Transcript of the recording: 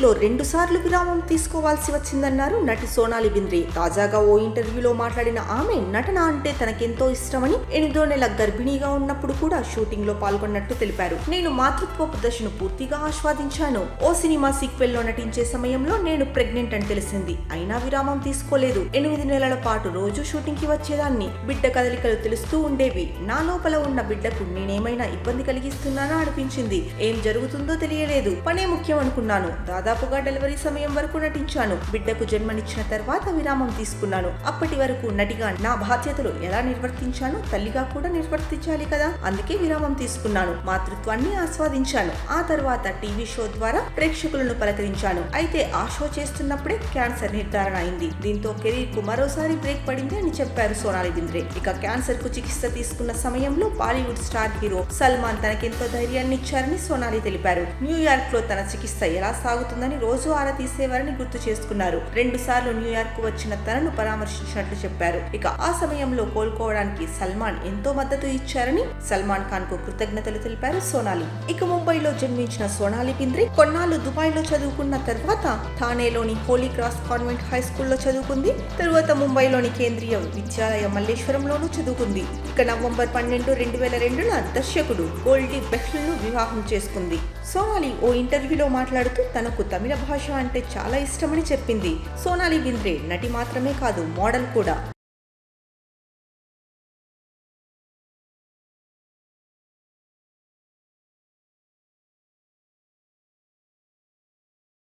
లో 2 సార్లు విరామం తీసుకోవాల్సి వచ్చిందన్నారు నటి సోనాలి బింద్రే. తాజాగా ఓ ఇంటర్వ్యూలో మాట్లాడిన ఆమె నటన అంటే తనకెంతో ఇష్టమని, 8వ నెల గర్భిణీగా ఉన్నప్పుడు కూడా షూటింగ్ లో పాల్గొన్నట్టు తెలిపారు. నేను మాతృత్వపు దశను పూర్తిగా ఆస్వాదించాను. ఓ సినిమా సీక్వెల్ లో నటించే సమయంలో నేను ప్రెగ్నెంట్ అని తెలిసింది. అయినా విరామం తీసుకోలేదు. 8 నెలల పాటు రోజు షూటింగ్ కి వచ్చేదాన్ని. బిడ్డ కదలికలు తెలుస్తూ ఉండేవి. నా లోపల ఉన్న బిడ్డకు నేనేమైనా ఇబ్బంది కలిగిస్తున్నానా అనిపించింది. ఏం జరుగుతుందో తెలియలేదు. పనే ముఖ్యం అనుకున్నాను. దాదాపుగా డెలివరీ సమయం వరకు నటించాను. బిడ్డకు జన్మనిచ్చిన తర్వాత విరామం తీసుకున్నాను. అప్పటి వరకు నటిగా నా బాధ్యతలు ఎలా నిర్వర్తించానో తల్లిగా కూడా నిర్వర్తించాలి కదా, అందుకే విరామం తీసుకున్నాను. మాతృత్వాన్ని ఆస్వాదించాను. ఆ తర్వాత టీవీ షో ద్వారా ప్రేక్షకులను పలకరించాను. అయితే ఆ షో చేస్తున్నప్పుడే క్యాన్సర్ నిర్ధారణ అయింది. దీంతో కెరీర్ కు మరోసారి బ్రేక్ పడింది అని చెప్పారు సోనాలి బింద్రే. ఇక క్యాన్సర్ కు చికిత్స తీసుకున్న సమయంలో బాలీవుడ్ స్టార్ హీరో సల్మాన్ తనకెంతో ధైర్యాన్ని ఇచ్చారని సోనాలి తెలిపారు. న్యూయార్క్ లో తన చికిత్స ఎలా సాగుతుందని రోజు ఆరా తీసేవారని గుర్తు చేసుకున్నారు. 2 సార్లు న్యూయార్క్ కు వచ్చిన తనను పరామర్శించినట్లు చెప్పారు. ఇక ఆ సమయంలో కోలుకోవడానికి సల్మాన్ ఎంతో మద్దతు ఇచ్చారని సల్మాన్ ఖాన్ కు కృతజ్ఞతలు తెలిపారు సోనాలి. ఇక ముంబైలో జన్మించిన సోనాలి బింద్రే కొన్నాళ్లు దుబాయ్ లో చదువుకున్న తర్వాత థానేలోని హోలీ క్రాస్ కాన్వెంట్ హై స్కూల్లో చదువుకుంది. తరువాత ముంబైలోని కేంద్రీయ విద్యాలయ మల్లేశ్వరంలోనూ చదువుకుంది. ఇక నవంబర్ 12, 2002న దర్శకుడు గోల్డీ బెహ్ల్ను వివాహం చేసుకుంది. సోనాలి ఓ ఇంటర్వ్యూలో మాట్లాడుతూ తనకు తమిళ భాష అంటే చాలా ఇష్టమని చెప్పింది. సోనాలి బింద్రే నటి మాత్రమే కాదు, మోడల్ కూడా.